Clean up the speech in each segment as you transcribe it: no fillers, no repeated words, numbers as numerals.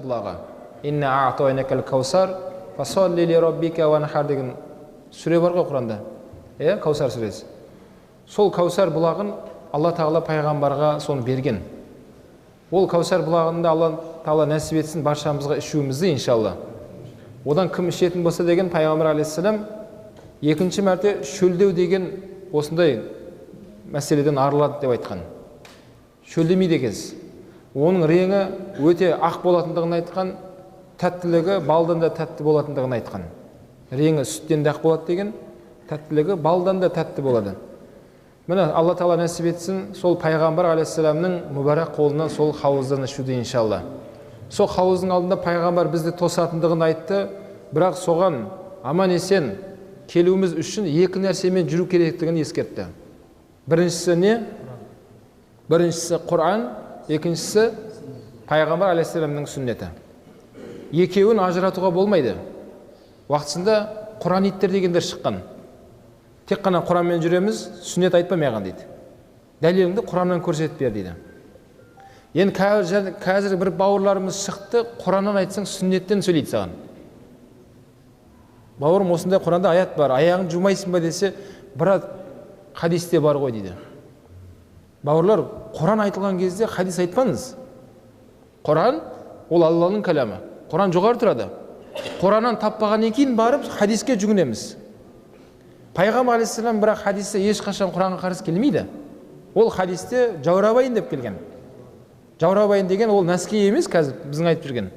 бұлағы. Инна а'тойнакал каусар фасолли ли роббика ванхар деген сүре бар ғой Құранда. Каусар сүресі. Сол Каусар бұлағын Алла Тағала пайғамбарға соны берген. Ол Каусар бұлағында Алла Тағала нәсіп етсін баршамызға ішуімізді иншалла. Одан кім ішетін болса деген пайғамбар алейхиссалам екінші мәрте шөлдеу деген осындай мәселеден арылады деп айтқан. Шөлдемейді екенсіз. Оның реңі өте ақ болатындығын айтқан, тәттілігі балдан да тәтті болатындығын айтқан. Реңі сүттен де ақ болады деген, тәттілігі балдан да тәтті болады. Міне Алла Тағала нәсіп етсін сол пайғамбар алейхиссаламның мүбәрак қолынан сол хауыздан ішуді иншалла. Сол хауыздың алдында пайғамбар бізді тосатындығын айтты, бірақ соған аман есен келуіміз үшін екі нәрсемен жүру керектігін ескертті. Біріншісі не? Біріншісі Құран, екіншісі пайғамбар алейхиссаламның сүннеті. Екеуін ажыратуға болмайды. Уақытысында Құран-иттер дегендер шыққан. Тек қана Құранмен жүреміз, сүннет айтпа маған дейді. Дәлеліңді Құраннан көрсетіп бер дейді. Енді қазір бір бауырларымыз шықты, Құраннан айтсаң сүннеттен сөйлейді саған. Бауырым, осындай Құранда аят бар, аяғын жумайсың ба десе, бірақ хадисте бар ғой дейді. Бауырлар, Құран айтылған кезде хадис айтпаңыз. Құран ол Алланың кәламы. Құран жоғары тұрады. Құраннан таппағаннан кейін барып хадиске жүгінеміз. Пайғамбар алейхиссалам бірақ хадисте ешқашан Құранға қарсы келмейді. Ол хадисте жаурабайын деп келген. Жаурабайын деген ол нәски емес, қазір біздің айтып жүрген.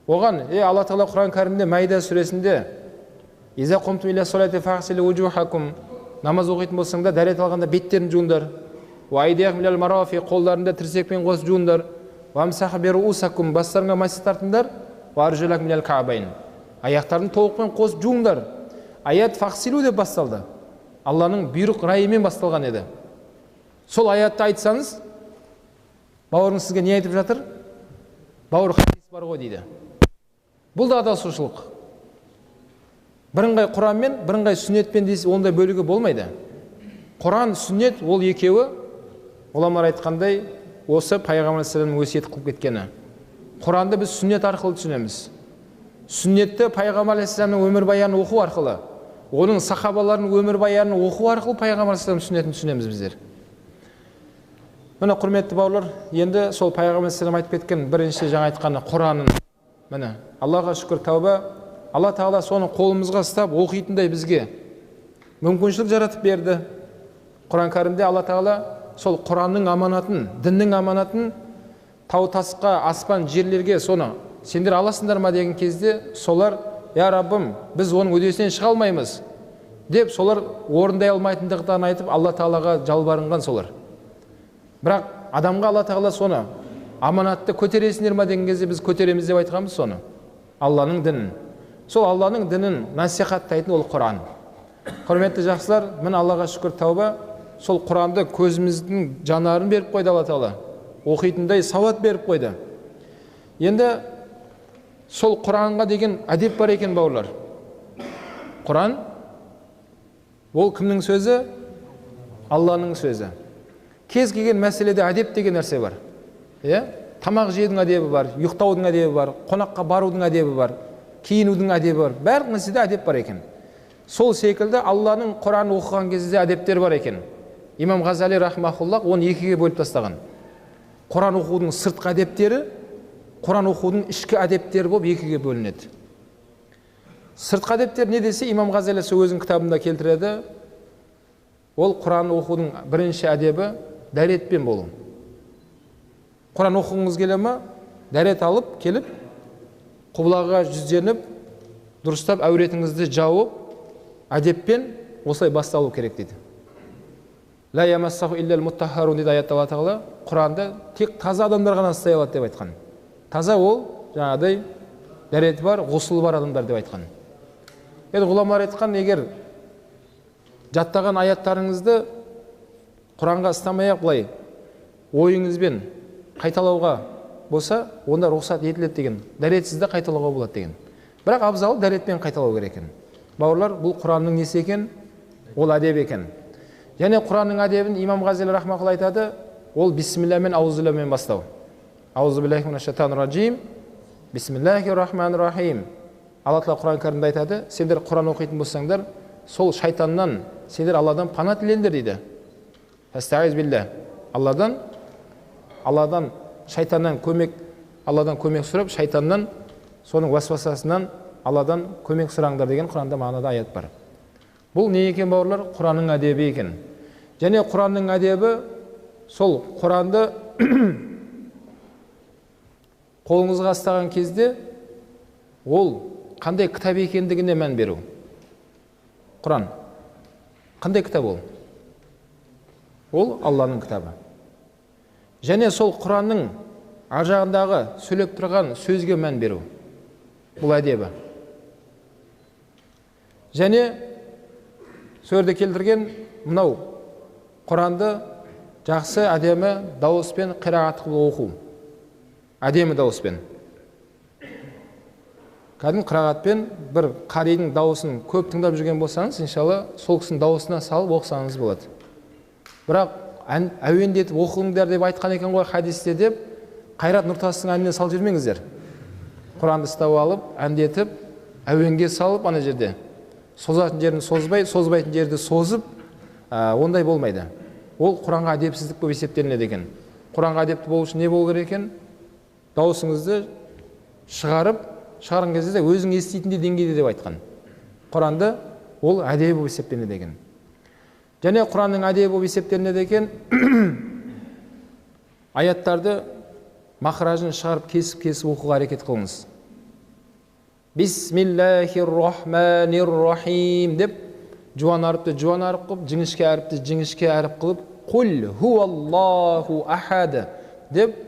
Оған Алла Тағала Құран кәрімде Майда сүресінде «Иза қумтум иля солати фағсилу вужухакум» намаз оқитын болсаңда дәрет алғанда беттерін жуыңдар. «Ва айдияқум илал марафи» қолдарында тірсекпен қосып жуыңдар. «Вамсаху бируусакум» бастарыңа мас тартыңдар. «Ва аржулакум илал каабайн» аяқтарын толықпен қосып жуыңдар. Аят фақсилу деп басталды. Алланың бұйрық райымен басталған еді. Сол аятты айтсаңыз, бауырыңыз сізге не айтып жатыр? Бауыр хадис бар ғой дейді. Бұл да адасушылық. Бірыңғай Құранмен, бірыңғай сүннетпен десе, ондай бөлігі болмайды. Құран, сүннет ол екеуі, ғұламалар айтқандай, осы пайғамбар алейхиссаламның өсиет қылып кеткені. Құранды біз сүннет арқылы түсінеміз. Сүннетті пайғамбар алейхиссаламның өмірбаянын оқу арқылы, оның сахабаларының өмірбаянын оқу арқылы пайғамбар алейхиссаламның сүннетін түсінеміз біздер. Міне құрметті бауырлар, енді сол пайғамбар алейхиссалам айтып кеткен бірінші жаңа айтқаны Құранын. Міне Аллаға шүкір, тәуба, Алла Тағала соны қолымызға ұстап оқитындай бізге мүмкіншілік жаратып берді. Құран кәрімде Алла Тағала сол Құранның аманатын, діннің аманатын тау тасқа, аспан жерлерге соны сендер аласыңдар ма деген кезде солар, я Раббым, біз оның үдесінен шыға алмаймыз деп солар орындай алмайтындықтарын айтып Алла Тағалаға жалбарынған солар. Бірақ адамға Алла Тағала соны аманатты көтересіңдер ма деген кезде біз көтереміз деп айтқанбыз соны. Алланың дінін. Сол Алланың дінін насихаттайтын ол Құран. Құрметті жақсылар, міне Аллаға шүкір, тәуба, сол Құранды көзіміздің жанарын беріп қойды Алла Тағала. Оқитындай сауат беріп қойды. Енді сол Құранға деген әдеп бар екен бауырлар. Құран ол кімнің сөзі? Алланың сөзі. Кез келген мәселеде әдеп деген нәрсе бар. Тамақ жеудің әдебі бар, ұйықтаудың әдебі бар, қонаққа барудың әдебі бар, киінудің әдебі бар. Бәрі нәрседе әдеп бар екен. Сол секілді Алланың Құран оқыған кезде әдептер бар екен. Имам Ғазали рахмахуллах оны екіге бөліп тастаған. Құран оқудың сыртқы әдептері, Құран оқудың ішкі әдептері болып екіге бөлінеді. Сыртқы әдептер не десе, Имам Ғазали өзінің кітабында келтіреді. Ол Құран оқудың бірінші әдебі дәретпен болу. Құран оқуыңыз келе ма? Дәрет алып, келіп, құбылаға жүзденіп, дұрыстап әуретіңізді жауып, әдеппен осылай басталу керек дейді. Ла ямассаху иллал муттахарун дейді аятта Алла Тағала. Құранда тек таза адамдар ғана ұстай алады деп айтқан. Таза ол жаңағыдай дәреті бар, ғұсылы бар адамдар деп айтқан. Енді ғұламалар айтқан, егер жаттаған аяттарыңызды Құранға ұстамай-ақ былай ойыңызбен қайталауға болса, онда рұқсат етіледі деген. Дәретсізді қайталауға болады деген. Бірақ абзалы дәретпен қайталау керек екен. Бауырлар, бұл Құранның несі екен? Ол әдеп екен. Және Құранның әдебін Имам Ғазали рахмахулла айтады, ол бисмилля мен аузубиллямен бастау. Аузубиллахи минаш шайтанир раджим, Бисмиллахир-рахманир-рахим. Алла тағала Құран кәрімде айтады, сендер Құран оқитын болсаңдар, сол шайтаннан сендер Алладан пана тілеңдер дейді. Астағиз билля. Алладан шайтаннан көмек сұрап, шайтаннан соның уасвасасынан Алладан көмек сұраңдар деген Құранда мағынада аят бар. Бұл не екен бауырлар? Құранның әдебі екен. Және Құранның әдебі сол Құранды қолыңызға ұстаған кезде ол қандай кітап екендігіне мән беру. Құран қандай кітап ол? Ол Алланың кітабы. Және сол Құранның ар жағындағы сөйлеп тұрған сөзге мән беру. Бұл әдебі. Және сөзді келтірген мынау Құранды жақсы әдемі дауыспен қирағат қылып оқу. Әдемі дауыспен. Кәдімгі қырағатпен бір қаридің дауысын көп тыңдап жүрген болсаңыз, иншалла сол кісінің дауысына салып оқысаңыз болады. Бірақ әуендетіп оқыңдар деп айтқан екен ғой хадисте деп, Қайрат Нұртастың әніне салып жүрмеңіздер. Құранды ұстап алып, әндетіп, әуенге салып ана жерде. Созатын жерін созбай, созбайтын жерді созып, ондай болмайды. Ол Құранға әдепсіздік болып есептелінеді екен. Құранға әдепті болу үшін не болу керек екен? Дауысыңызды шығарған кезде өзің еститіндей деңгейде деп айтқан. Құранды ол әдебі болып есептелінеді екен. Және Құранның әдебі болып есептелінеді екен. Аяттарды мақражын шығарып кесіп оқуға әрекет қылыңыз. Бисмиллахир-рахманир-рахим деп жуан әріпті жуан әріп қылып, жіңішке әріпті жіңішке әріп қылып, құл хуаллаху ахад деп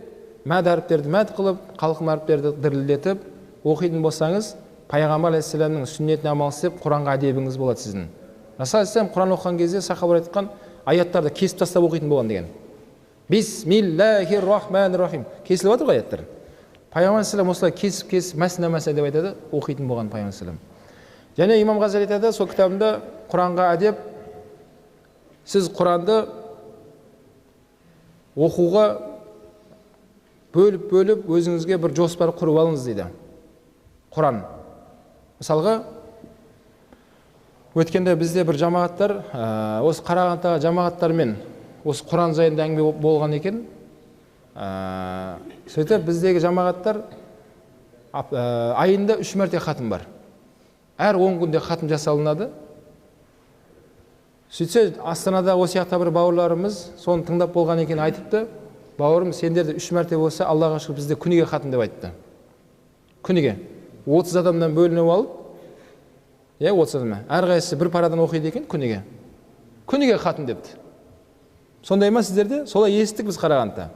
мәд әріптерді мәд қылып, қалқым әріптерді дірілдетіп оқитын болсаңыз, Пайғамбар алейхиссаламның сүннетіне амал істеп, Құранға әдебіңіз болады сіздің. Расул алейхиссалам Құран оқыған кезде сахабалар айтқан аяттарды кесіп тастап оқитын болған деген. Бисмиллахир-рахманир-рахим. Кесіліп отыр ғой аяттар. Пайғамбар алейхиссалам осылай кесіп мәсна деп айтады, оқитын болған Пайғамбар алейхиссалам. Және Имам Ғазали айтады, сол кітабында Құранға әдеп, сіз Құранды оқуға бөліп өзіңізге бір жоспар құрып алыңыз дейді. Құран. Мысалға, өткенде бізде бір жамағаттар, осы Қарағандыдағы жамағаттармен осы Құран жайында әңгіме болған екен. Сөйтіп біздегі жамағаттар айында 3 мәрте хатым бар. Әр 10 күнде хатым жасалынады. Сөйтсе, Астанада осы сияқты бір бауырларымыз соны тыңдап болған екен айтыпты. Бауырым, сендерде 3 мәрте болса, Аллаға шүкір бізде күніге хатым деп айтты. Күніге. 30 адамнан бөлініп алып, 30 адамнан. Әрқайсысы бір парадан оқиды екен күніге. Күніге хатым депті. Сондай ма сіздерде? Солай естік біз Қарағандыда.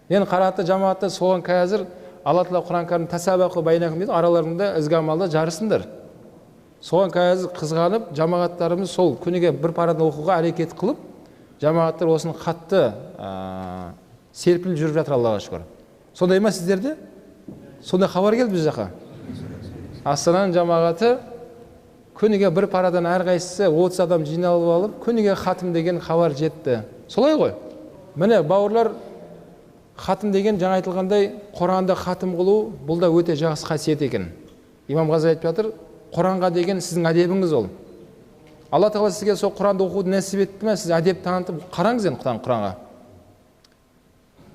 Енді Қарағандыда жамағатта соған қазір Алла тағала Құран кәрімді тасабақу байнакум дейді, араларында ізгі амалда жарысыңдар. Соған қазір қызғанып, жамағаттарымыз сол күніге бір парадан оқуға әрекет қылып, жамағаттар осыны қатты серпіліп жүріп жатыр Аллаға шүкір. Сондай ма сіздерде? Сондай хабар келді біз жаққа. Астананың жамағаты күніге бір парадан әрқайсысы 30 адам жиналып алып, күніге хатым деген хабар жетті. Солай ғой. Міне бауырлар, хатым деген жаңа айтылғандай Құранды хатым қылу, бұл да өте жақсы қасиет екен. Имам Ғазали айтып жатыр, Құранға деген сіздің әдебіңіз ол. Алла тағала сізге сол Құранды оқуды нәсіп етті ме, сіз әдеп танытып қараңыз енді Құранға.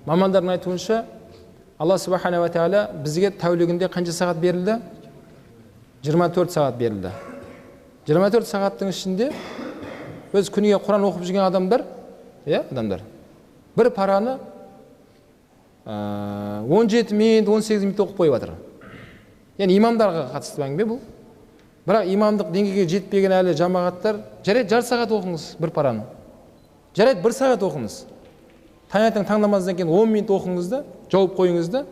Мамандардың айтуынша, Алла субхана ва тағала бізге тәулігінде қанша сағат берілді? 24 сағат берілді. 24 сағаттың ішінде біз күніге Құран оқып жүрген адамдар, бір параны 17 минут, 18 минут оқып қойып жатыр. Яғни имамдарға қатысты әңгіме бұл. Бірақ имамдық деңгейге жетпеген әлі жамағаттар, жарайды жарты сағат оқыңыз бір параны. Жарайды 1 сағат оқыңыз. Таңертең таң намаздан кейін 10 минут оқыңыз да, жауып қойыңыз да,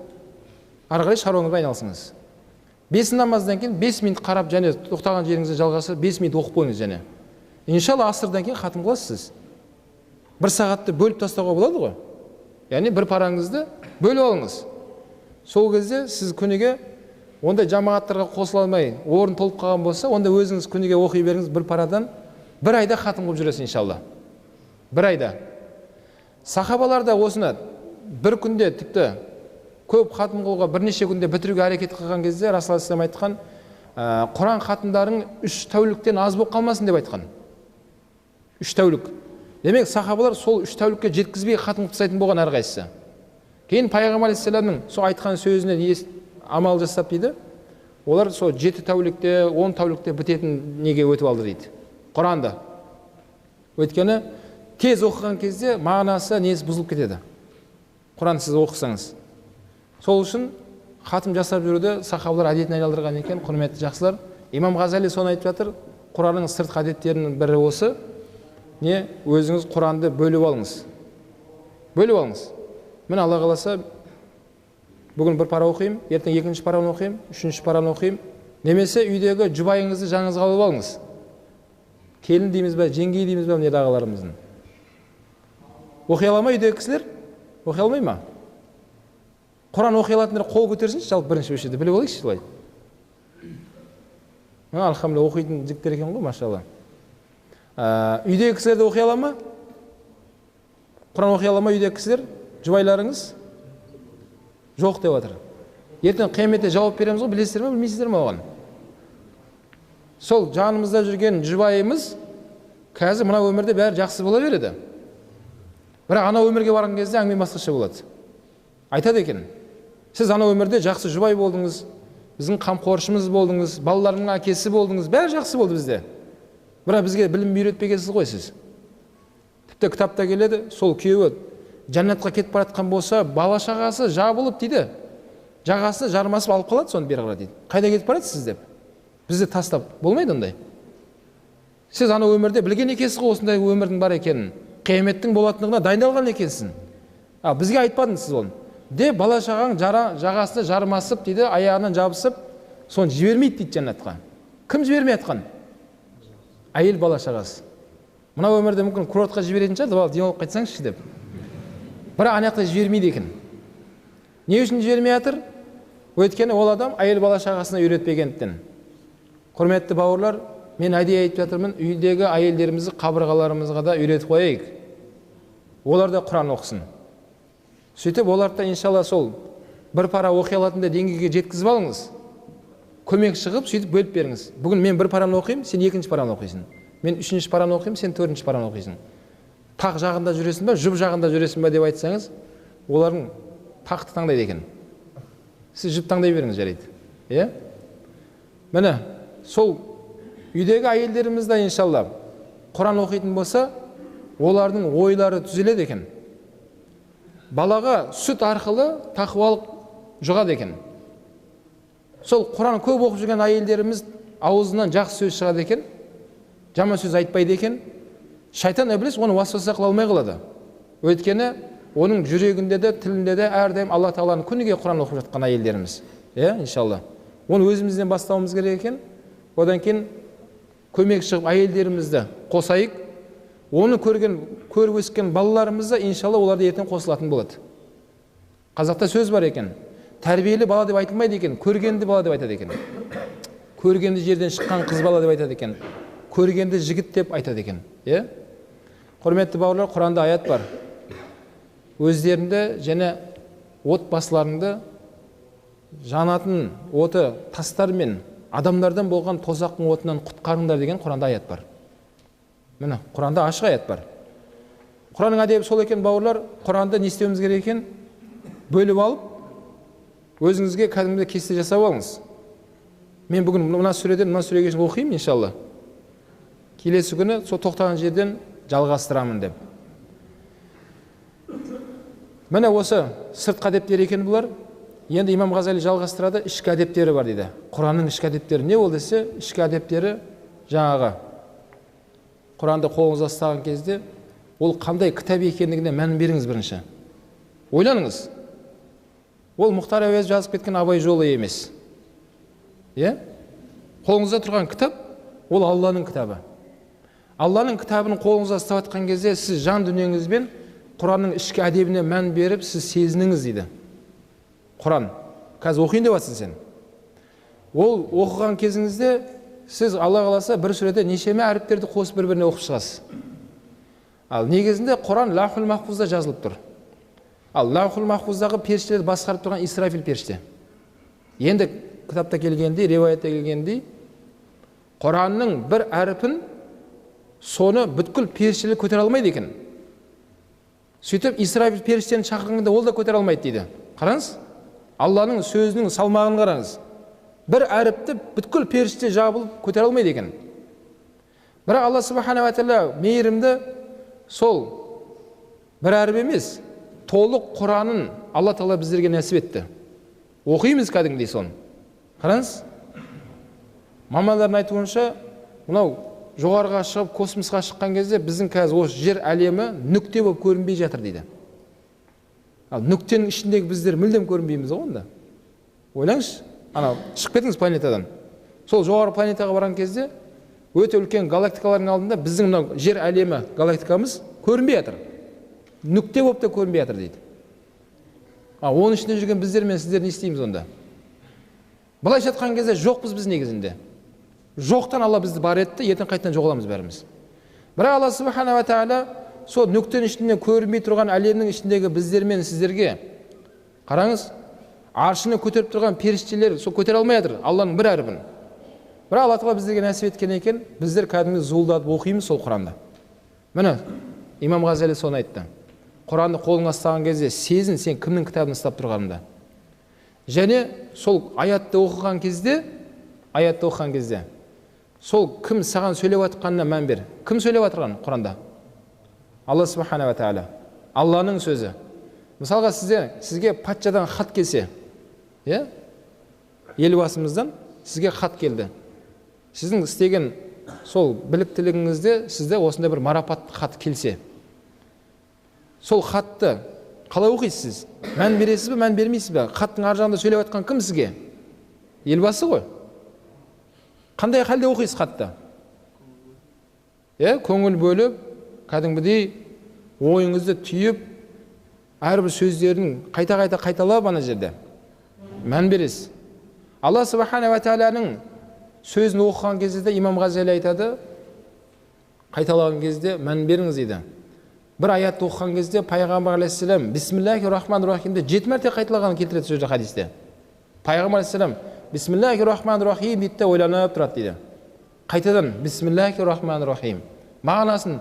ары қарай шаруаңызбен айналысыңыз. 5 намаздан кейін 5 минут қарап және тоқтаған жеріңізді жалғасып 5 минут оқып қойыңыз және. Иншалла асырдан кейін хатым қыласыз. 1 сағатты бөліп тастауға болады ғой. Яғни бір параңызды бөліп алыңыз. Сол кезде сіз күніге ондай жамағаттарға қосыла алмай, орын толып қалған болса, онда өзіңіз күніге оқи беріңіз бір парадан, бір айда хатым қылып жүресіз иншалла. Бір айда. Сахабалар да осыны бір күнде тіпті көп хатым қылуға бірнеше күнде бітіруге әрекет қылған кезде Расул алейхи айтқан, Құран хатымдарың 3 тәуліктен аз болып қалмасын деп айтқан. 3 тәулік. Демек сахабалар сол 3 тәулікке жеткізбей хатым тастайтын болған әрқайсысы. Кейін пайғамбар алейхиссаламның сол айтқан сөзіне амал жасап дейді, олар сол 7 тәулікте, 10 тәулікте бітетін неге өтіп алды дейді. Құранды. Өйткені тез оқыған кезде мағынасы несі бұзылып кетеді. Құран сіз оқысаңыз. Сол үшін хатым жасап жүруді сахабалар әдетіне айналдырған екен, құрметті жақсылар. Имам Ғазали соны айтып жатыр, Құранның сыртқы әдеттерінің бірі осы. Не, өзіңіз Құранды бөліп алыңыз. Бөліп алыңыз. Мен Алла қаласа бүгін бір пара оқимын, ертең екінші параны оқимын, үшінші параны оқимын. Немесе үйдегі жұбайыңызды жаңыңызға алып алыңыз. Келін дейміз бе, жеңгей дейміз бе, неді ағаларымыздың. Оқи ала ма үйдегі кісілер? Оқи алмай ма? Құран оқи алатындар қол көтерсінші, жалпы бірінші өшеді, біліп алайықшы солай. Алхамдулилlah, оқитын жігіттер екен ғой, машалла. Үйдегі кісілер де оқи ала ма? Құран оқи ала ма үйдегі кісілер? Жұбайларыңыз? Жоқ деп жатыр. Ертең қияметте жауап береміз ғой, білесіздер ме, білмейсіздер ме оған? Сол жанымызда жүрген жұбайымыз қазір мына өмірде бәрі жақсы бола береді. Бірақ ана өмірге барған кезде әңгіме басқаша болады. Айтады екен, сіз ана өмірде жақсы жұбай болдыңыз, біздің қамқоршымыз болдыңыз, балаларымның әкесі болдыңыз, бәрі жақсы болды бізде. Бірақ бізге білім үйретпегенсіз ғой сіз. Тіпті кітапта келеді, сол күйеуі жәннатқа кетіп баратқан болса, бала шағасы жабылып дейді. Жағасы жармасып алып қалады, соны бері қарай дейді. Қайда кетіп барасыз деп? Бізді тастап болмайды ондай. Сіз ана өмірде білген екенсіз ғой осындай өмірдің бар екенін, қияметтің болатындығына дайындалған екенсің. Бізге айтпадыңыз сіз оны. Де бала шағаң жағасына жармасып дейді, аяғынан жабысып, соны жібермейді дейді жәннатқа. Кім жібермей атқан? Әйел бала шағасы. Мына өмірде мүмкін курортқа жіберетін шығар, бала демалып қайтсаңызшы деп. Бірақ ана жақта жібермейді екен. Не үшін жібермей жатыр? Өйткені ол адам әйел бала шағасына үйретпегендіктен. Құрметті бауырлар, мен әдейі айтып жатырмын, үйдегі әйелдерімізді қабырғаларымызға да үйретіп қояйық. Олар да Құран оқысын. Сөйтіп оларды иншалла сол бір пара оқи алатындай деңгейге жеткізіп алыңыз. Көмек шығып, сөйтіп бөліп беріңіз. Бүгін мен бір параны оқимын, сен екінші параны оқисың. Мен үшінші параны оқимын, сен төртінші параны оқисың. Тақ жағында жүресің бе, жұп жағында жүресің бе деп айтсаңыз, олардың тақты таңдайды екен. Сіз жұп таңдай беріңіз жарайды. Міне, сол үйдегі әйелдерімізді иншалла Құран оқитын болса, олардың ойлары түзеледі екен. Балаға сүт арқылы тақуалық жұғады екен. Сол Құран көп оқып жүрген әйелдеріміз аузынан жақсы сөз шығады екен, жаман сөз айтпайды екен. Шайтан іблис оны уасваса қыла алмай қалады. Өйткені оның жүрегінде де, тілінде де әрдайым Алла Тағаланың күніге Құран оқып жатқан әйелдеріміз. Иншалла. Оны өзімізден бастауымыз керек екен. Одан кейін көмек шығып әйелдерімізді қосайық. Оны көріп өскен балаларымызды иншалла оларды ертең қосылатын болады. Қазақта сөз бар екен. Тәрбиелі бала деп айтылмайды екен, көргенді бала деп айтады екен. Көргенді жерден шыққан қыз бала деп айтады екен. Көргенді жігіт деп айтады екен. Құрметті бауырлар, Құранда аят бар. Өздерінде және отбасыларыңды жанатын оты тастар мен адамдардан болған тозақтың отынан құтқарыңдар деген Құранда аят бар. Міне, Құранда ашық аят бар. Құранның әдебі сол екен, бауырлар. Құранды не істеуіміз керек екен? Бөліп алып, өзіңізге кәдімгі кесте жасап алыңыз. Мен бүгін мына сүреден мына сүреге оқимын иншалла. Келесі күні сол тоқтаған жерден жалғастырамын деп. Міне осы сыртқы әдептер екен бұлар. Енді Имам Ғазали жалғастырады, ішкі әдептері бар дейді. Құранның ішкі әдептері не ол десе, ішкі әдептері жаңағы Құранды қолыңызға ұстаған кезде, ол қандай кітап екендігіне мән беріңіз бірінші. Ойланыңыз. Ол Мұхтар Әуезов жазып кеткен Абай жолы емес. Қолыңызда тұрған кітап, ол Алланың кітабы. Алланың кітабын қолыңызға ұстап жатқан кезде, сіз жан дүниеңізбен Құранның ішкі әдебіне мән беріп, сіз сезініңіз дейді. Құран, қазір оқиын деп жатсың сен. Ол оқыған кезіңізде сіз Алла қаласа бір сүреде нешеме әріптерді қосып бір-біріне оқып шығасыз. Ал негізінде Құран лаухул махфузда жазылып тұр. Ал лаухул махфуздағы періштелерді басқарып тұрған Исрафил періште. Енді кітапта келгендей, риwаятта келгендей, Құранның бір әріпін соны бүткіл періштелер көтере алмайды екен. Сөйтіп Исрафил періштені шақырғанда ол да көтере алмайды дейді. Қараңыз, Алланың сөзінің салмағын қараңыз. Бір әріпті бүткіл періште жабылып көтере алмайды екен. Бірақ Алла субхана ва тағала мейірімді, сол бір әріп емес, толық Құранын Алла тағала біздерге нәсіп етті. Оқимыз кәдімгідей соны. Қараңыз, мамандардың айтуынша, мынау жоғарыға шығып космосқа шыққан кезде біздің қазір осы жер әлемі нүкте болып көрінбей жатыр дейді. Ал нүктенің ішіндегі біздер мүлдем көрінбейміз ғой онда. Ойлаңызшы, ана шығып кетіңіз планетадан. Сол жоғары планетаға барған кезде өте үлкен галактикалардың алдында біздің мынау жер әлемі галактикамыз көрінбей жатыр. Нүкте болып та көрінбей жатыр дейді. Оның ішінде жүрген біздер мен сіздер не істейміз онда? Былайша айтқан кезде жоқпыз біз негізінде. Жоқтан Алла бізді бар етті, ертең қайтадан жоғаламыз бәріміз. Бірақ Алла субхана ва тағала сол нүктенің ішінен көрінбей тұрған әлемнің ішіндегі біздер мен сіздерге қараңыз, аршыны көтеріп тұрған періштелер сол көтере алмай жатыр Алланың бір әріпін. Бірақ Алла тағала біздерге нәсіп еткен екен, біздер кәдімгі зуылдатып оқимыз сол Құранды. Міне Имам Ғазали соны айтты. Құранды қолыңа ұстаған кезде сезін сен кімнің кітабын ұстап тұрғаныңда. Және сол аятты оқыған кезде, сол кім саған сөйлеп жатқанына мән бер. Кім сөйлеп жатқан Құранда? Алла субхана ва тағала. Алланың сөзі. Мысалға сізге патшадан хат келсе, елбасымыздан сізге хат келді. Сіздің істеген сол біліктілігіңізде сізде осындай бір марапат хат келсе, сол хатты қалай оқисыз? Мән бересіз бе, мән бермейсіз бе? Хаттың ар жағында сөйлеп жатқан кім сізге? Елбасы ғой. Қандай халде оқисыз хатты? Көңіл бөліп, кәдімгідей ойыңызды түйіп, әрбір сөздерін қайта-қайта қайталап ана жерде мән бересіз. Алла субхана ва тағаланың сөзін оқыған кезде Имам Ғазали айтады, қайталаған кезде мән беріңіз дейді. Бір аятты оқыған кезде пайғамбар алейхиссалам бисмиллахи рахмани рахимді 7 мәрте қайталағанын келтіреді сөзде хадисте. Пайғамбар алейхиссалам бисмиллахи рахмани рахим дейді, ойланып тұрады дейді. Қайтадан бисмиллахи рахмани рахим. Мағынасын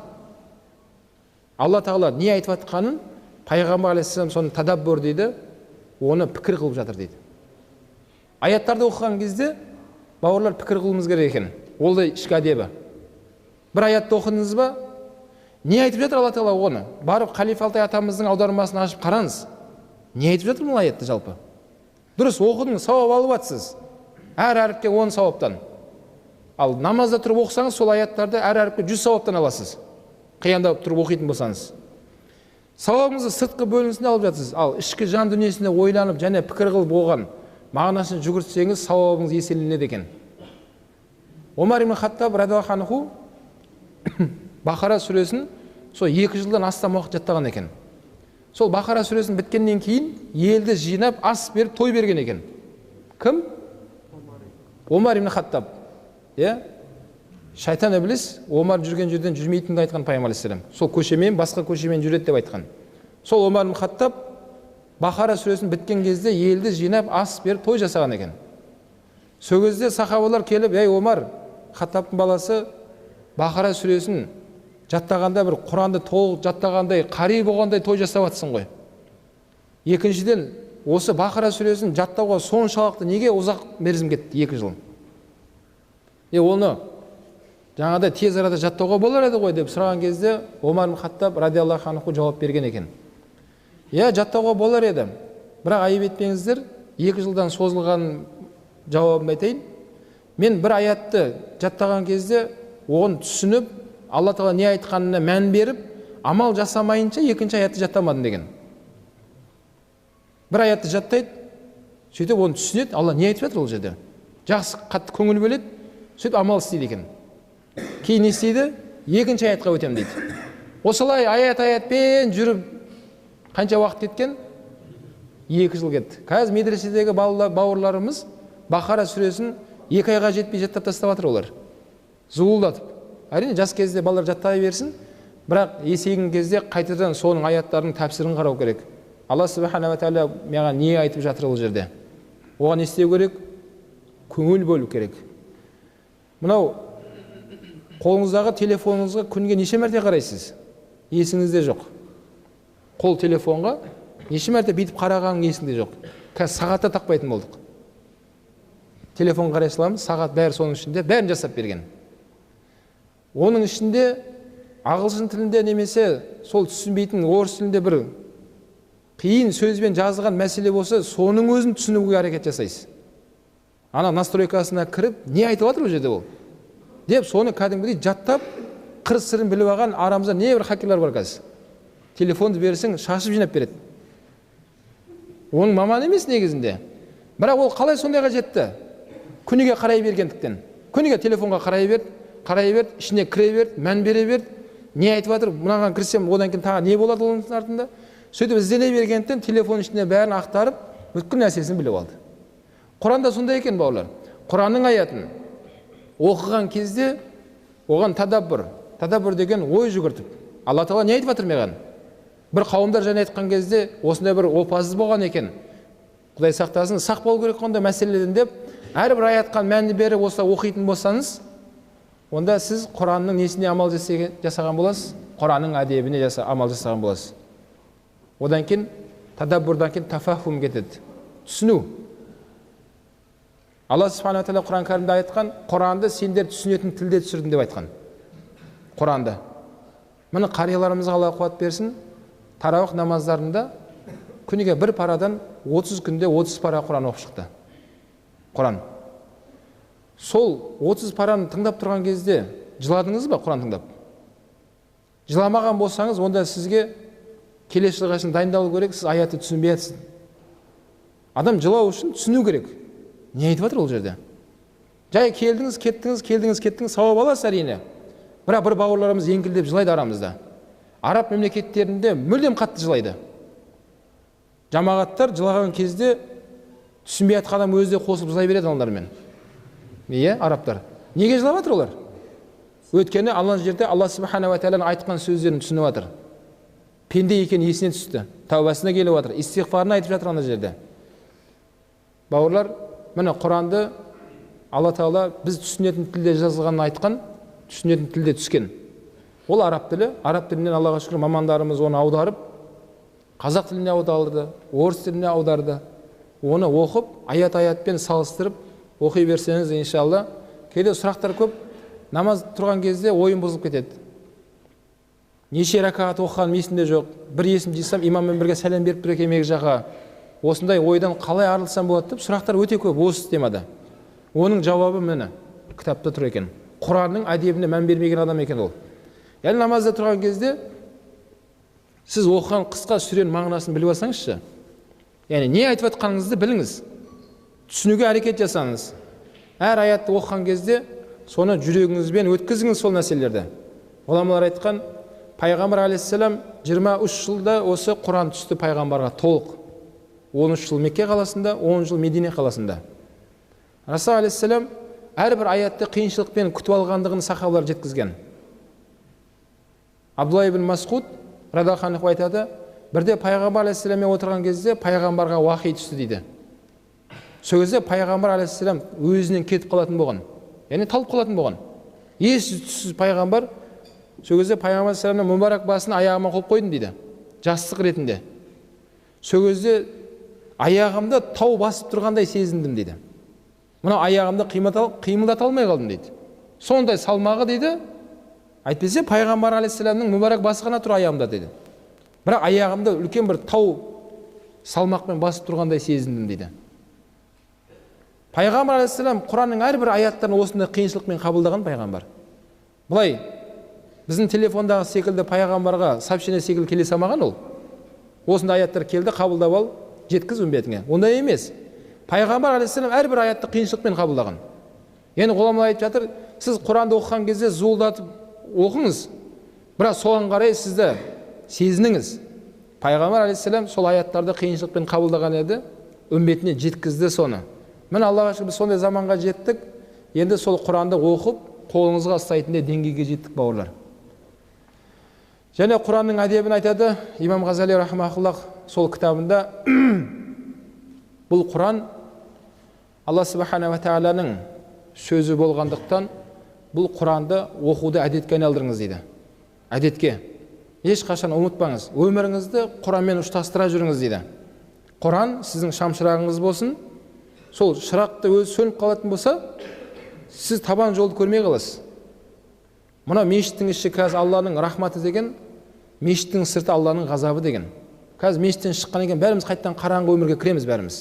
Алла тағала не айтып жатқанын пайғамбар алейхиссалам соны тадаббур дейді, оны пікір қылып жатыр дейді. Аяттарды оқыған кезде бауырлар пікір қылуымыз керек екен. Ол да ішкі әдебі. Бір аятты оқыдыңыз ба? Не айтып жатыр Алла тағала оны? Барып Халифа Алтай атамыздың аудармасын ашып қараңыз. Не айтып жатыр бұл аятты жалпы? Дұрыс оқыдыңыз, сауап алып жатсыз. Әр әріпке 10 сауаптан. Ал намазда тұрып оқысаңыз, сол аяттарды әр әріпке 100 сауаптан аласыз. Қиянда тұрып оқитын болсаңыз. Сауабыңызды сыртқы бөлінісінде алып жатсыз. Ал ішкі жан дүниесінде ойланып және пікір қылып оған мағынасын жүгіртсеңіз, сауабыңыз еселенеді екен. Омар ибн Хаттаб радиаллаху анху Бақара сүресін сол 2 жылдан астам уақыт жаттаған екен. Сол Бақара сүресін біткеннен кейін елді жинап ас беріп той берген екен. Кім? Омар ибн Хаттаб. Шайтан ібліс Омар жүрген жерден жүрмейтінді айтқан пайғамбар алейхиссалам. Сол көшемен басқа көшемен жүреді деп айтқан. Сол Омар ибн Хаттаб Бақара сүресін біткен кезде елді жинап ас беріп той жасаған екен. Сол кезде сахабалар келіп, "Ей Омар, Хаттабтың баласы Бақара сүресін жаттағанда бір Құранды толық жаттағандай, қари болғандай той жасап жатсың ғой. Екіншіден, осы Бақара сүресін жаттауға соншалықты неге ұзақ мерзім кетті 2 жыл? Оны жаңағыдай тез арада жаттауға болар еді ғой деп сұраған кезде Омар ибн Хаттаб радиаллаху анху жауап берген екен. Жаттауға болар еді. Бірақ айып етпеңіздер, 2 жылдан созылған жауабын айтайын. Мен бір аятты жаттаған кезде оған түсініп, Алла тағала не айтқанына мән беріп, амал жасамайынша екінші аятты жаттамадым деген. Бір аятты жаттайды, сөйтіп оны түсінеді, Алла не айтып жатыр ол жерде. Жақсы қатты көңіл бөледі, сөйтіп амал істейді екен. Кейін не істейді? Екінші аятқа өтем дейді. Осылай аят-аятпен жүріп қанша уақыт кеткен? 2 жыл кетті. Қазір медреседегі бауырларымыз Бақара сүресін 2 айға жетпей жаттап тастап жатыр олар. Зуылдатып. Әрине жас кезде балалар жаттай берсін, бірақ есейген кезде қайтадан соның аяттарының тәпсірін қарау керек. Алла субханала тағала маған не айтып жатыр ол жерде? Оған не істеу керек? Көңіл бөлу керек. Мынау қолыңыздағы телефоныңызға күнге неше мәрте қарайсыз? Есіңізде жоқ. Қол телефонға неше мәрте бүйтіп қарағаның есіңде жоқ. Қазір сағатта тақпайтын болдық. Телефон қарай саламыз, сағат бәрі соның ішінде, бәрін жасап берген. Оның ішінде ағылшын тілінде немесе сол түсінбейтін орыс тілінде бір қиын сөзбен жазылған мәселе болса, соның өзін түсінуге әрекет жасайсыз. Ана настройкасына кіріп, не айтып жатыр ол жерде ол? Деп соны кәдімгідей жаттап, қыр-сырын біліп алған арамызда не бір хакерлер бар қазір. Телефонды берсең, шашып жинап береді. Оның маман емес негізінде. Бірақ ол қалай сондайға жетті? Күніге қарай бергендіктен. Күніге телефонға қарай берді, ішіне кіре берді, мән бере берді. Не айтып жатыр? Мынаған кірсем, одан кейін тағы не болады оның артында? Сөйтіп іздене бергендіктен телефон ішіне бәрін ақтарып, бүткіл нәрсесін біліп алды. Құранда сондай екен, бауырлар. Құранның аятын оқыған кезде оған тадаббур деген ой жүгіртіп. Алла Тағала не айтып жатыр маған? Бір қауымдар және айтқан кезде осындай бір опасыз болған екен. Құдай сақтасын, сақ болу керек ондай мәселеден деп, әрбір аятқа мәнді беріп осылай оқитын болсаңыз, онда сіз Құранның несіне амал жасаған боласыз? Құранның әдебіне амал жасаған боласыз. Одан кейін тадаббурдан кейін тафахум кетеді. Түсіну. Алла субханала тағала Құран кәрімде айтқан, Құранды сендер түсінетін тілде түсірдім деп айтқан. Құранды. Міне қарияларымызға Алла қуат берсін, тарауих намаздарында күніге бір парадан 30 күнде 30 пара Құран оқып шықты. Құран. Сол 30 параны тыңдап тұрған кезде жыладыңыз ба Құран тыңдап? Жыламаған болсаңыз, онда сізге келесі жылға үшін дайындалу керек, сіз аятты түсінбей жатсыз. Адам жылау үшін түсіну керек. Не айтып жатыр ол жерде? Жай келдіңіз, кеттіңіз, сауап аласыз әрине. Бірақ бір бауырларымыз еңкілдеп жылайды арамызда. Араб мемлекеттерінде мүлдем қатты жылайды. Жамағаттар жылаған кезде түсінбей жатқан адам өзі де қосылып жылай береді олармен. Иә, арабтар. Неге жылап жатыр олар? Өйткені Алла жерде Алла субханала тағаланың айтқан сөздерін түсініп жатыр. Пенде екен есіне түсті. Тәубасына келіп жатыр. Истиғфарын айтып жатыр ана жерде. Бауырлар, міне Құранды Алла Тағала біз түсінетін тілде жазылғанын айтқан, түсінетін тілде түскен. Ол араб тілі. Араб тілінен Аллаға шүкір мамандарымыз оны аударып, қазақ тіліне аударды, орыс тіліне аударды. Оны оқып, аят-аятпен салыстырып оқи берсеңіз, иншалла, кейде сұрақтар көп. Намаз тұрған кезде ойын бұзылып кетеді. Неше ракағат оқыған есімде жоқ. Бір есім жисам, имаммен бірге сәлем беріп тұр екем екі жаққа. Осындай ойдан қалай арылсам болады деп сұрақтар өте көп осы темада. Оның жауабы міне кітапта тұр екен. Құранның әдебіне мән бермеген адам екен ол. Яғни намазда тұрған кезде сіз оқыған қысқа сүренің мағынасын біліп алсаңызшы. Яғни не айтып жатқаныңызды біліңіз. Түсінуге әрекет жасаңыз. Әр аятты оқыған кезде соны жүрегіңізбен өткізіңіз сол нәрселерді. Ғұламалар айтқан, пайғамбар алейхиссалам 23 жылда осы Құран түсті пайғамбарға толық. 13 жыл Мекке қаласында, 10 жыл Медине қаласында. Расул алейхиссалам әрбір аятты қиыншылықпен күтіп алғандығын сахабалар жеткізген. Абдулла ибн Масғуд радиаллаху анху айтады, бірде пайғамбар алейхиссаламмен отырған кезде пайғамбарға уахи түсті дейді. Сол кезде пайғамбар алейхиссалам өзінен кетіп қалатын болған. Яғни талып қалатын болған. Ес-түссіз пайғамбар, сол кезде пайғамбар алейхиссаламның мүбарак басын аяғыма қойып қойдым дейді. Жастық ретінде. Сол кезде аяғымда тау басып тұрғандай сезіндім дейді. Мына аяғымда қимылдата алмай қалдым дейді. Сондай салмағы дейді. Айтпесе пайғамбар алейхиссаламның мүбарак басы ғана тұр аяғымда дейді. Бірақ аяғымда үлкен бір тау салмақпен басып тұрғандай сезіндім дейді. Пайғамбар алейхиссалам Құранның әрбір аяттарын осындай қиыншылықпен қабылдаған пайғамбар. Бұлай біздің телефондағы секілді пайғамбарға сообщение секілді келе салмаған ол. Осындай аяттар келді, қабылдап ал, жеткіз үмбетіңе. Ондай емес. Пайғамбар алейхиссалам әрбір аятты қиыншылықпен қабылдаған. Енді ғұламалар айтып жатыр, сіз Құранды оқыған кезде зуылдатып оқыңыз, бірақ соған қарай сізді сезініңіз. Пайғамбар алейхиссалам сол аяттарды қиыншылықпен қабылдаған еді, үмбетіне жеткізді соны. Міне Аллаға шүкір біз сондай заманға жеттік. Енді сол Құранды оқып, қолыңызға ұстайтындай деңгейге жеттік, бауырлар. Және Құранның әдебін айтады имам Ғазали рахмауллах сол кітабында бұл Құран Алла Субханала Тағаланың сөзі болғандықтан бұл Құранды оқуды әдетке айналдырыңыз дейді. Әдетке. Ешқашан ұмытпаңыз. Өміріңізді Құранмен ұштастыра жүріңіз дейді. Құран сіздің шамшырағыңыз болсын. Сол шырақты өзі сөніп қалатын болса, сіз табан жолды көрмей қаласыз. Мына мешіттің іші қазір Алланың рахматы деген, мешіттің сырты Алланың ғазабы деген. Қазір мешіттен шыққан екен, бәріміз қайттан қараңғы өмірге кіреміз бәріміз.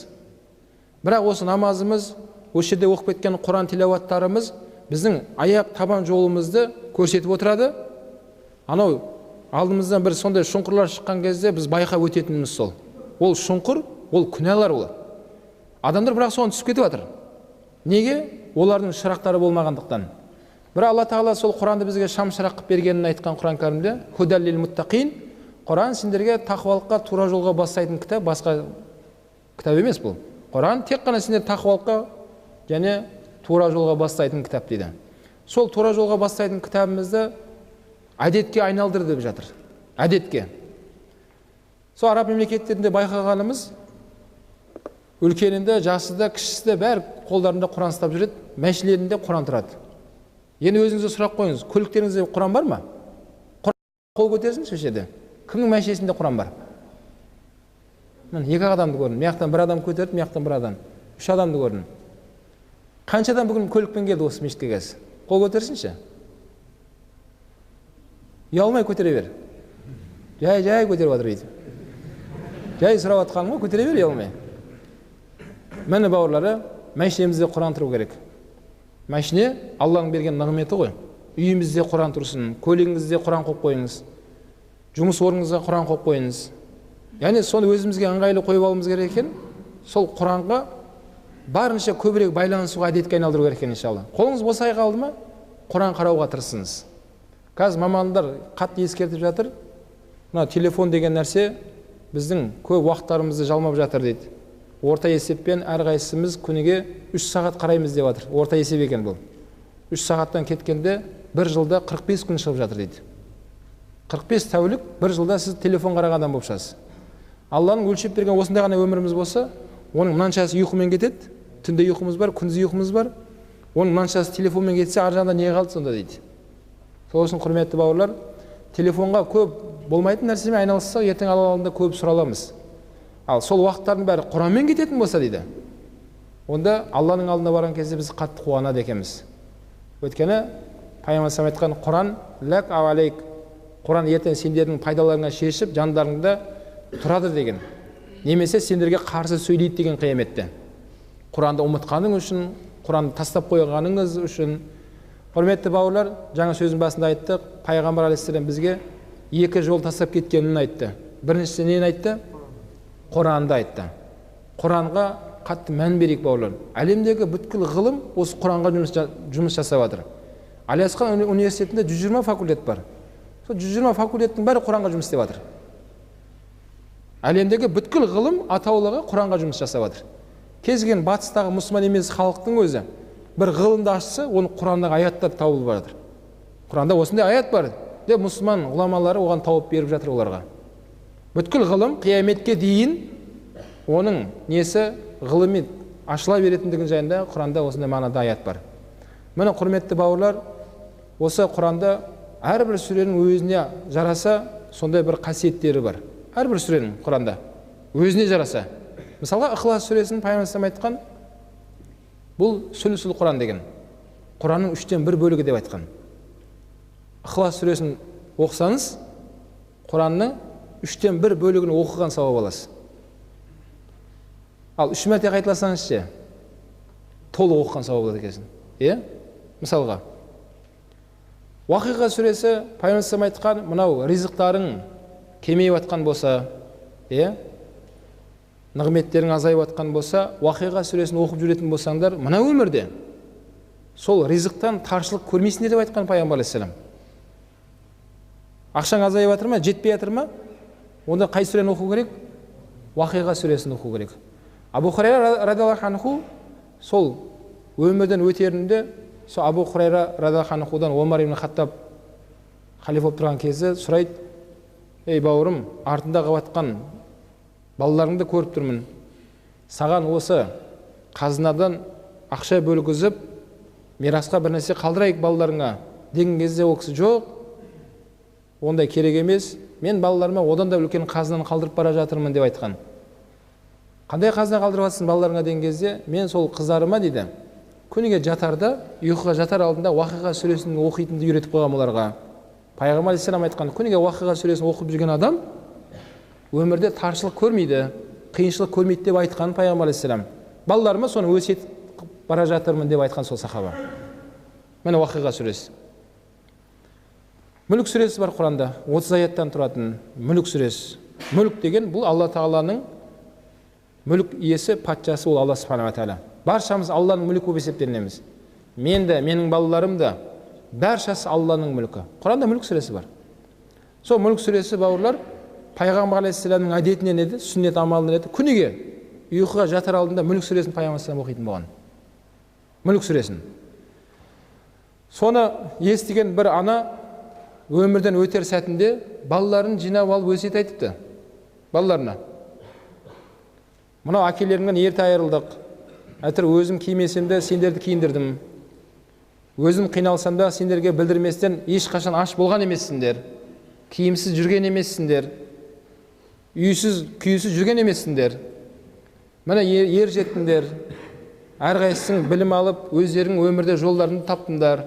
Бірақ осы намазымыз, осы жерде оқып кеткен Құран тилауаттарымыз біздің аяқ табан жолымызды көрсетіп отырады. Анау алдымыздан бір сондай шұңқырлар шыққан кезде біз байқап өтетініміз сол. Ол шұңқыр, ол күнәлар ол. Адамдар бірақ соны түсіп кетіп жатыр. Неге? Олардың шырақтары болмағандықтан. Бірақ Алла Тағала сол Құранды бізге шам шырақ қылып бергенін айтқан Құран кәрімде, «Худал лил муттақин». Құран сендерге тақуалыққа, тура жолға бастайтын кітап, басқа кітап емес бұл. Құран тек қана сендер тақуалыққа және тура жолға бастайтын кітап дейді. Сол тура жолға бастайтын кітабымызды әдетке айналдыр деп жатыр. Әдетке. Сол араб мемлекеттерінде байқағанымыз, үлкенінде, жасында, кішісінде бәрі қолдарында Құран ұстап жүреді, мәшілерінде Құран тұрады. Енді өзіңізге сұрақ қойыңыз, көліктеріңізде Құран бар ма? Қол көтерсінші жерде. Кімнің мәшесінде Құран бар? Екі адамды көрдім. Мияқтан бір адам көтерді, мияқтан бір адам. Үш адамды көрдім. Қаншадан бүгін көлікпен келді осы мешітке қазір? Қол көтерсінші. Ұялмай көтере бер. Жай көтеріп жатыр дейді. Жай сұрап жатқаным ғой, көтере бер, ұялмай. Міне бауырлары, мәшінемізде Құран тұру керек. Мәшіне Алланың берген нығметі ғой. Үйімізде Құран тұрсын, көлігіңізде Құран қойып қойыңыз. Жұмыс орныңызға Құран қойып қойыңыз. Яғни соны өзімізге ыңғайлы қойып алуымыз керек екен. Сол Құранға барынша көбірек байланысуға әдетке айналдыру керек екен иншалла. Қолыңыз босай қалды ма, Құран қарауға тырысыңыз. Қазір мамандар қатты ескертіп жатыр. Мына телефон деген нәрсе біздің көп уақыттарымызды жалмап жатыр дейді. Орта есеппен әрқайсымыз күніге 3 сағат қараймыз деп жатыр. Орта есеп екен бұл. 3 сағаттан кеткенде бір жылда 45 күн шығып жатыр дейді. 45 тәулік бір жылда сіз телефон қарағандан болып шығасыз. Алланың өлшеп берген осындай ғана өміріміз болса, оның мынаншасы ұйқымен кетеді. Түнде ұйқымыз бар, күндіз ұйқымыз бар. Оның мынаншасы телефонмен кетсе, ар жағында не қалды сонда дейді. Сол үшін құрметті бауырлар, телефонға көп болмайтын нәрсемен айналыссақ, ертең Алла алдында көп сұраламыз. Ал сол уақыттардың бәрі Құранмен кететін болса дейді, онда Алланың алдына барған кезде біз қатты қуанады екенбіз. Өйткені Пайғамбар айтқан Құран ләк алейк, Құран ертең сендердің пайдаларыңа шешіп, жандарыңда тұрады деген. Немесе сендерге қарсы сөйлейді деген қияметте. Құранды ұмытқаның үшін, Құранды тастап қойғаныңыз үшін. Құрметті бауырлар, жаңа сөздің басында айттық, Пайғамбар алейхиссалам бізге екі жол тастап кеткенін айтты. Біріншісі нені айтты? Құранды айтты. Құранға қатты мән берейік бауырлар. Әлемдегі бүткіл ғылым осы Құранға жұмыс жасап жатыр. Алиасхан университетінде 120 факультет бар. Сол 120 факультеттің бәрі Құранға жұмыс істеп жатыр. Әлемдегі бүткіл ғылым атаулығы Құранға жұмыс жасап жатыр. Кез келген батыстағы мұсылман емес халықтың өзі бір ғылымды ашса, оның Құрандағы аяттар тауылып жатыр. Құранда осындай аят бар деп мұсылман ғұламалары оған тауып беріп жатыр оларға. Бүткіл ғылым қияметке дейін оның несі ғылыми ашыла беретіндігін жайында Құранда осындай мағынада аят бар. Міне құрметті бауырлар, осы Құранда әрбір сүренің өзіне жараса сондай бір қасиеттері бар. Әрбір сүренің Құранда өзіне жараса. Мысалға Ихлас сүресін Пайғамбар айтқан, бұл сүлсіл Құран деген. Құранның 3-тен 1 бөлігі деп айтқан. Ихлас сүресін оқысаңыз, Құранның 3-тен 1 бөлігін оқыған сауап аласыз. Ал 3 мәрте қайталасаңыз ше, толық оқыған сауап болады екенсің. Мысалға, Уақиға сүресі Пайғамбар айтқан, мынау ризықтарың кемейіп атқан болса, нығметтерің азайып атқан болса, Уақиға сүресін оқып жүретін болсаңдар, мына өмірде сол ризықтан таршылық көрмейсіңдер деп айтқан Пайғамбар алейхиссалам. Ақшаң азайып жатыр ма, жетпей жатыр ма? Онда қай сүрені оқу керек? Уақиға сүресін оқу керек. Абу Хурайра радиаллаху анху сол өмірден өтерінде, сол Абу Хурайра радиаллаху анхудан Омар ибн Хаттаб халифа болып тұрған кезде сұрайды: "Ей бауырым, артында қалып жатқан балаларыңды көріп тұрмын, саған осы қазынадан ақша бөлгізіп мирасқа бір нәрсе қалдырайық балаларыңа деген кезде ол кісі жоқ, ондай керек емес, мен балаларыма одан да үлкен қазынаны қалдырып бара жатырмын деп айтқан. Қандай қазына қалдырып жатсың балаларыңа деген кезде, мен сол қыздарыма дейді, күніге жатарда, ұйқыға жатар алдында Уақиға сүресін оқитынды үйретіп қойғам оларға. Пайғамбар алейхиссалам айтқан, күніге Уақиға сүресін оқып жүрген адам өмірде таршылық көрмейді, қиыншылық көрмейді деп айтқан Пайғамбар алейхиссалам. Балаларыма соны өсиет бара жатырмын деп айтқан сол сахаба. Міне Уақиға сүресі. Мүлік сүресі бар Құранда, 30 аяттан тұратын Мүлік сүресі. Мүлік деген бұл Алла Тағаланың мүлік иесі, патшасы ол Алла Субхана ва Тағала. Баршамыз Алланың мүлкі болып есептелінеміз. Мен де, менің балаларым да, баршасы Алланың мүлкі. Құранда Мүлік сүресі бар. Сол Мүлік сүресі, бауырлар, Пайғамбар алейхиссаламның әдетінен еді, сүннет амалынан еді. Күніге ұйқыға жатар алдында Мүлік сүресін Пайғамбар алейхиссалам оқитын болған. Мүлік сүресін. Соны естіген бір ана өмірден өтер сәтінде балаларын жинап алып өсиет айтыпты балаларына. Мынау әкелеріңнен ерте айырылдық. Әйтір өзім кимесем де сендерді киіндірдім. Өзім қиналсам да сендерге білдірместен ешқашан аш болған емессіңдер. Киімсіз жүрген емессіңдер. Үйсіз, күйсіз жүрген емессіңдер. Міне ер жеттіңдер. Әрқайсың білім алып, өздерің өмірде жолдарын таптыңдар.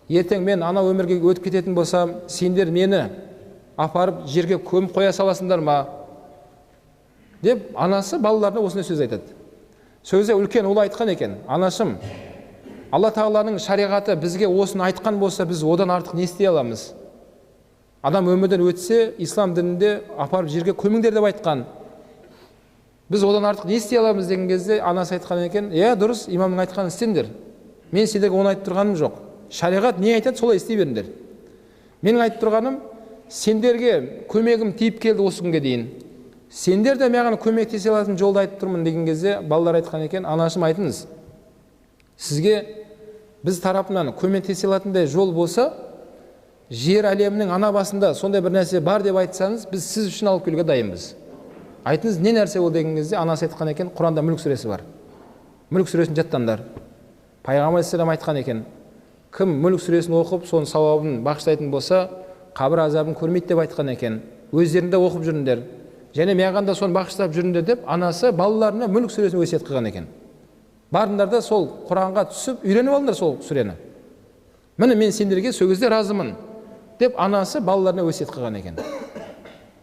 Ертең мен ана өмірге өтіп кететін болсам, сендер мені апарып жерге көміп қоя саласыңдар ма? Деп анасы балаларына осындай сөз айтады. Сөзде үлкен ұлы айтқан екен, анашым, Алла Тағаланың шариғаты бізге осыны айтқан болса, біз одан артық не істей аламыз? Адам өмірден өтсе, ислам дінінде апарып жерге көміңдер деп айтқан. Біз одан артық не істей аламыз деген кезде анасы айтқан екен, дұрыс, имамның айтқанын істеңдер. Мен сендерге оны айтып тұрғаным жоқ. Шариғат не айтады, солай істей беріңдер. Менің айтып тұрғаным, сендерге көмегім тиіп келді осы күнге дейін. Сендер де маған көмектесе алатын жолды айтып тұрмын деген кезде балалар айтқан екен, анашым айтыңыз. Сізге біз тарапынан көмектесе алатындай жол болса, жер әлемінің ана басында сондай бір нәрсе бар деп айтсаңыз, біз сіз үшін алып келуге дайынбыз. Айтыңыз, не нәрсе ол деген кезде анасы айтқан екен, Құранда Мүлік сүресі бар. Мүлік сүресін жаттаңдар. Пайғамбар алейхиссалам айтқан екен, кім Мүлік сүресін оқып, соның сауабын бағыштайтын болса, қабір азабын көрмейді деп айтқан екен. Өздерінде оқып жүріңдер. Және маған да соны бағыштап жүріңдер деп, анасы балаларына Мүлік сүресін өсиет қылған екен. Барыңдар да сол Құранға түсіп, үйреніп алыңдар сол сүрені. Міне мен сендерге сол кезде разымын деп анасы балаларына өсиет қылған екен.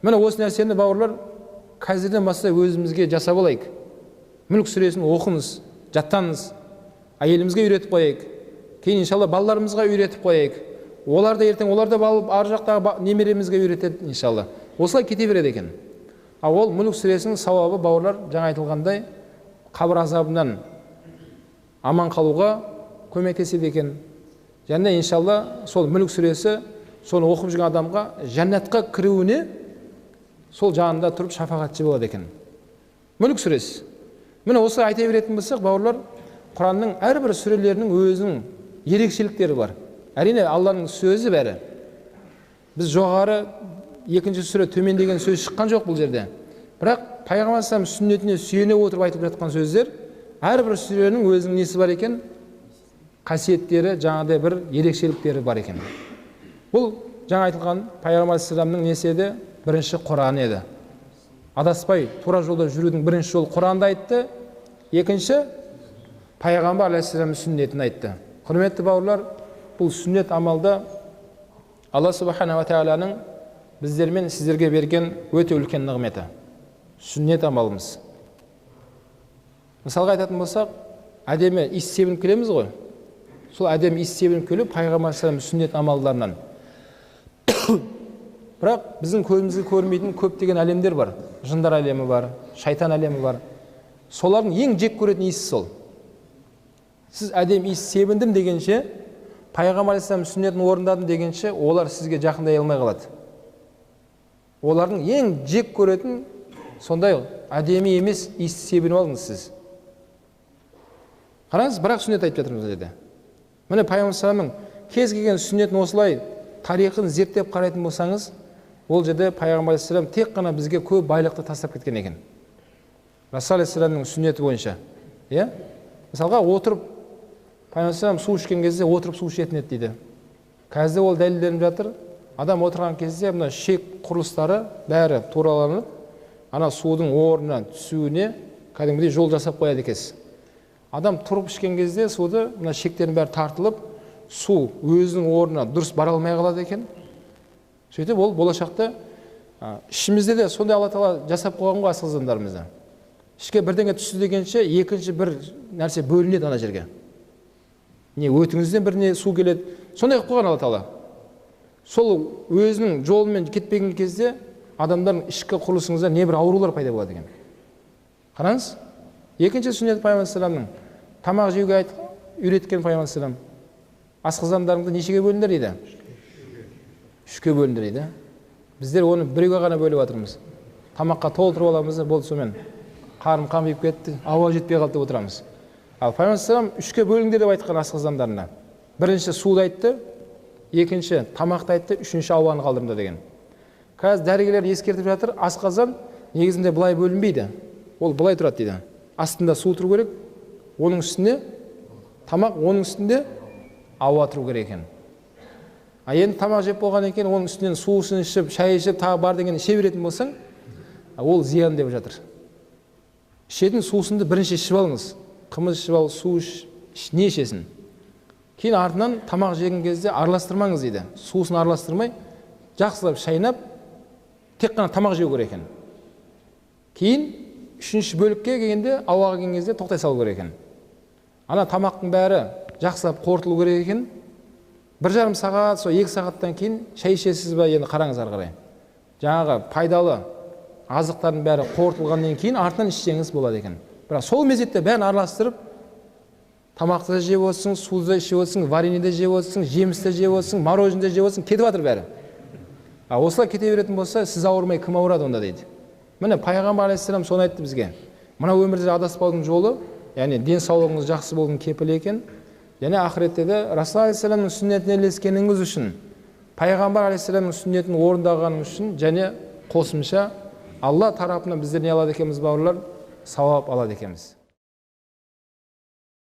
Міне осы нәрсені бауырлар қазірден бастап өзімізге жасап алайық. Мүлік сүресін оқыңыз, жаттаңыз, әйелімізге үйретіп қойайық. Кейін иншалла балаларымызға үйретіп қойайық. Олар да ертең, олар да ар жақтағы немеремізге үйретеді иншалла. Осылай кете береді екен. Ал ол Мүлік сүресінің сауабы бауырлар жаңа айтылғандай қабір азабынан аман қалуға көмектеседі екен. Және иншалла сол Мүлік сүресі соны оқып жүрген адамға жәннатқа кіруіне сол жанында тұрып шафағатшы болады екен. Мүлік сүресі. Міне осы айта беретін болсақ, бауырлар, Құранның әрбір сүрелерінің өзінің ерекшеліктері бар. Әрине Алланың сөзі бәрі. Біз жоғары екінші сүре төмен деген сөз шыққан жоқ бұл жерде. Бірақ Пайғамбар алейхиссалам сүннетіне сүйене отырып айтып жатқан сөздер, әрбір сүренің өзінің несі бар екен? Қасиеттері, жаңағыдай бір ерекшеліктері бар екен. Бұл жаңа айтылған Пайғамбар алейхиссаламның несі еді? Бірінші Құран еді. Адаспай тура жолда жүрудің бірінші жолы Құранды айтты, екінші Пайғамбар алейхиссаламның сүннетін айтты. Құрметті бауырлар, бұл сүннет амалда Алла Субхана ва Тағаланың біздермен сіздерге берген өте үлкен нығметі. Сүннет амалымыз. Мысалға айтатын болсақ, әдемі иіс себініп келеміз ғой. Сол әдемі иіс себініп келу Пайғамбар алейхиссаламның сүннет амалдарынан. Бірақ біздің көзімізге көрмейтін көптеген әлемдер бар. Жындар әлемі бар, шайтан әлемі бар. Солардың ең жек көретін иісі сол. Сіз әдем иіс себіндім дегенше, Пайғамбар алейхиссалам сүннетін орындадым дегенше, олар сізге жақындай алмай қалады. Олардың ең жек көретін сондай әдемі емес иіс себініп алдыңыз сіз. Қараңыз, бірақ сүннет айтып жатырмыз деді. Міне Пайғамбар алейхиссаламның кез келген сүннетін осылай тарихын зерттеп қарайтын болсаңыз, ол жерде пайғамбар алейхиссалам тек қана бізге көп байлықты тастап кеткен екен. Расул алейхиссаламның сүннеті бойынша. Иә? Мысалға отырып пайғамбар алейхиссалам су ішкен кезде отырып су ішетін еді дейді. Қазір ол дәлелденіп жатыр. Адам отырған кезде мына шек құрылыстары бәрі тураланып, ана судың орнына түсуіне кәдімгідей жол жасап қояды екенсіз. Адам тұрып ішкен кезде суды мына шектердің бәрі тартылып, су өзінің орнына дұрыс бара алмай қалады екен. Сөйтіп ол болашақта ішімізде де сондай Алла Тағала жасап қойған ғой асқазандарымызда. Ішке бірдеңе түсті дегенше екінші бір нәрсе бөлінеді ана жерге. Не өтіңізден біріне су келеді. Сондай қылып қойған Алла Тағала. Сол өзінің жолымен кетпеген кезде адамдардың ішкі құрылысыңызда небір аурулар пайда болады екен. Қараңыз, екінші сүннет пайғамбар саламның тамақ жеуге үйреткен пайғамбар салам. Асқазандарыңды нешеге бөліңдер дейді? Үшке бөліңдер дейді. Біздер оны біреуге ғана бөліп жатырмыз. Тамаққа толтырып аламыз, болды сонымен. Қарным қамиып кетті, ауа жетпей қалды деп отырамыз. Ал пайғамбар салам үшке бөліңдер деп айтқан асқазандарына. Бірінші суды айтты, екінші тамақты айтты, үшінші ауаны қалдырыңдар деген. Қазір дәрігерлер ескертіп жатыр, асқазан негізінде былай бөлінбейді. Ол былай тұрады дейді. Астында су тұру керек, оның үстінде тамақ, оның үстінде ауа тұру керек екен. Енді тамақ жеп болған екен, оның үстінен сусын ішіп, шай ішіп, тағы бар деген іше беретін болсаң, ол зиян деп жатыр. Ішетін сусынды бірінші ішіп алыңыз. Қымыз ішіп ал, су не ішесін. Кейін артынан тамақ жеген кезде араластырмаңыз дейді. Сусын араластырмай, жақсылап шайнап, тек қана тамақ жеу керек екен. Кейін үшінші бөлікке келгенде, ауаға келген кезде тоқтай салу керек екен. Ана тамақтың бәрі жақсылап қорытылу керек екен. 1,5 сағат, сол 2 сағаттан кейін шай ішесіз ба, енді қараңыз ары қарай. Жаңағы пайдалы азықтардың бәрі қорытылғаннан кейін артынан ішсеңіз болады екен. Бірақ сол мезетте бәрін араластырып, тамақты да жеп отырсың, суды да ішіп отырсың, вареньеде жеп отырсың, жемісті жеп отырсың, мороженое жеп отырсың, кетіп жатыр бәрі. Осылай кете беретін болса, сіз ауырмай кім ауырады онда дейді. Міне пайғамбар алейхиссалам соны айтты бізге. Мына өмірде адаспаудың жолы, яғни денсаулығыңыз жақсы болудың кепілі екен. Және ақыретте де Расул алейхиссаламның сүннетіне ілескеніңіз үшін, пайғамбар алейхиссаламның сүннетін орындағаныңыз үшін және қосымша Алла тарапынан біздер не алады екенбіз, бауырлар? Сауап алады екенбіз.